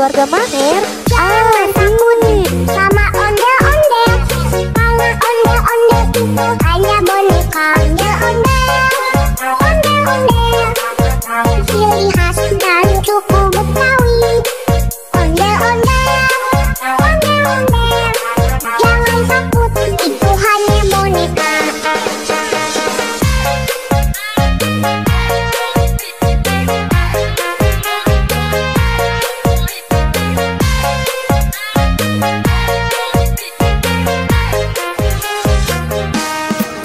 Keluarga Maher Jangan takut sama ondel-ondel, karena ondel-ondel itu hanya boneka ondel-ondel. Ondel-ondel ciri khas dan suku Betawi. Ondel-ondel, ondel-ondel, jangan takut, itu hanya boneka.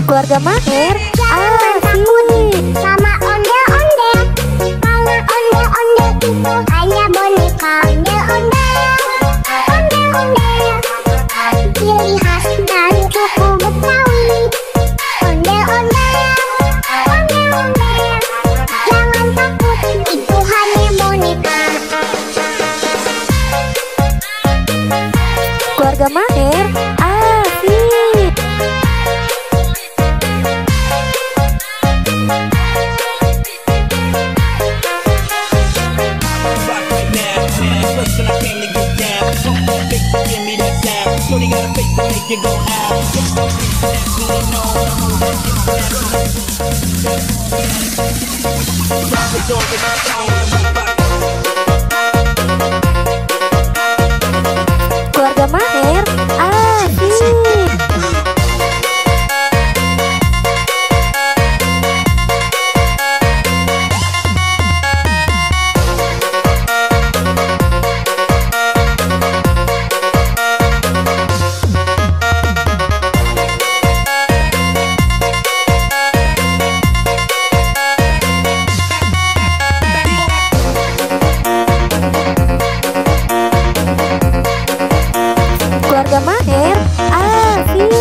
Keluarga Maher Jangan takut sama ondel-ondel, karena ondel-ondel itu hanya boneka ondel-ondel. Ondel-ondel ciri khas dan suku Betawi. Ondel-ondel, ondel-ondel, jangan takut, itu hanya boneka. Keluarga Maher asik. Shorty got a face to make you go out. Keluarga Maher asik. Keluarga Maher asik.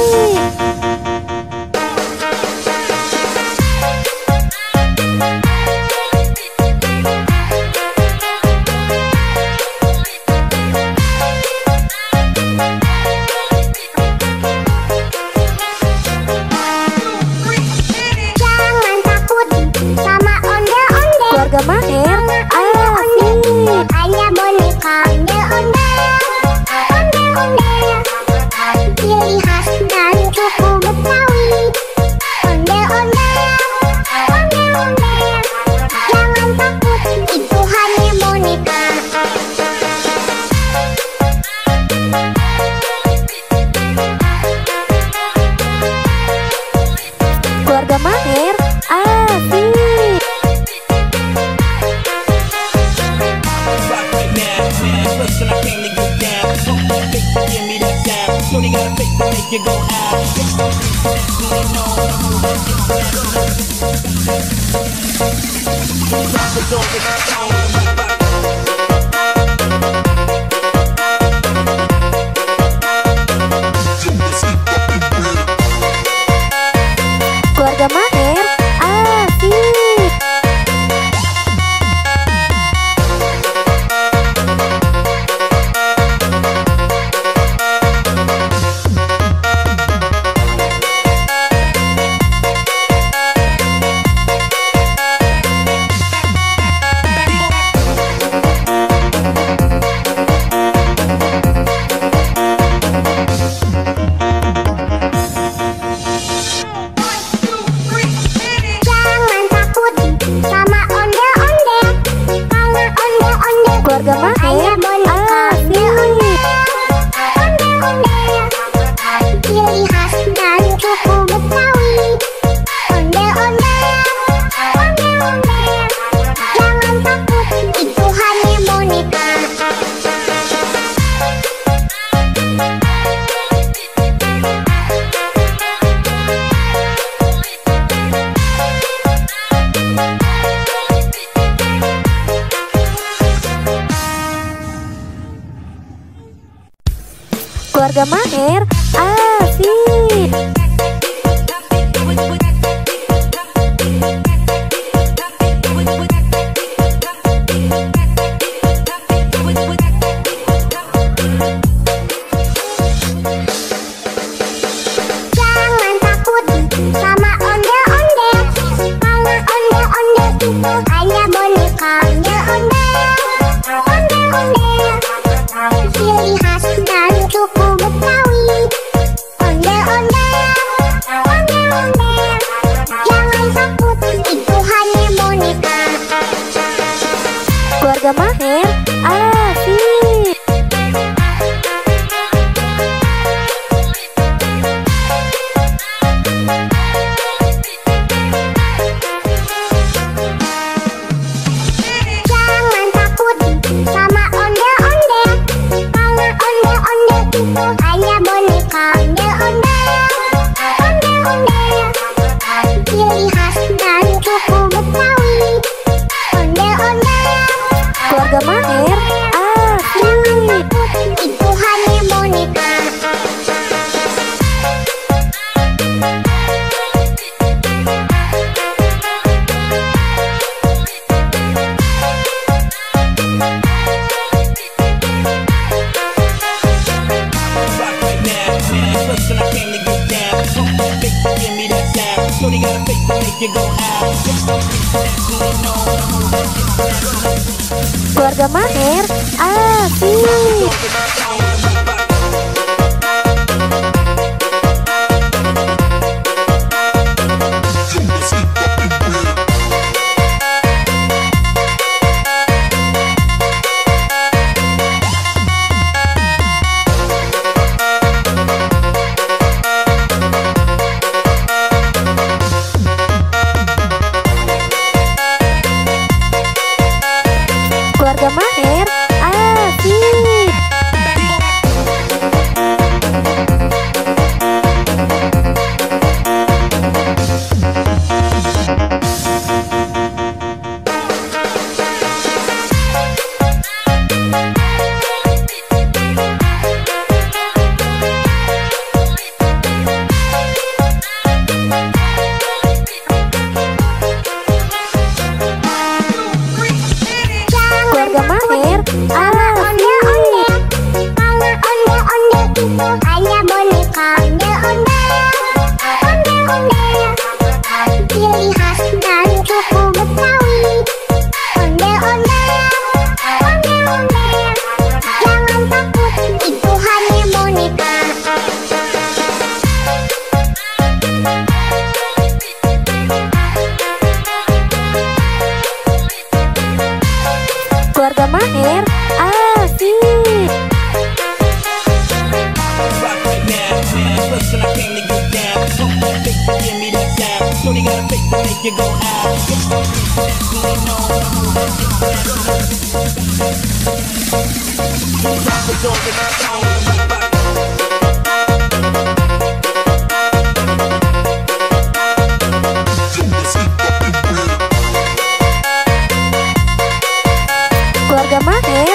Jangan takut sama ondel-ondel, Keluarga Maher ondel-ondel itu asik. hanya boneka ondel-ondel. Ondel-ondel ciri khas dan suku Betawi. Ondel-ondel, ondel-ondel, jangan takut, itu hanya boneka. Keluarga Maher asik. Shorty got a face to make you go out. Keluarga Maher asik. Jangan takut sama ondel-ondel, karena ondel-ondel Keluarga itu Maher hanya boneka ondel-ondel. Ondel-ondel ciri khas dan suku Betawi. Ondel-ondel, ondel-ondel, jangan takut, itu hanya boneka. Keluarga Maher asik. Jangan takut sama ondel-ondel, karena ondel-ondel itu hanya boneka ondel-ondel. Ondel-ondel Keluarga Maher, Afif. Jangan takut sama ondel-ondel, karena ondel-ondel itu hanya boneka. Ondel-ondel, ondel-ondel, ciri khas dan suku Betawi. Ondel-ondel, Keluarga Maher, jangan Afif. takut, itu hanya boneka. Rock right now, listen, I came to get down. Pump that bass, give me that sound. Shorty got a face to make you go out. Keluarga Maher, Afif. Keluarga Maher, Afif. Keluarga Maher, Ondel-ondel, karena ondel-ondel itu hanya boneka. Ondel-ondel, ondel-ondel, ciri khas dan suku Betawi. Ondel-ondel, ondel-ondel, jangan takut, itu hanya boneka. Keluarga Maher, Afif. Rock right now, listen, I came to get down. Pump that bass, give me that sound. Shorty got a face to make you go out. Keluarga Maher,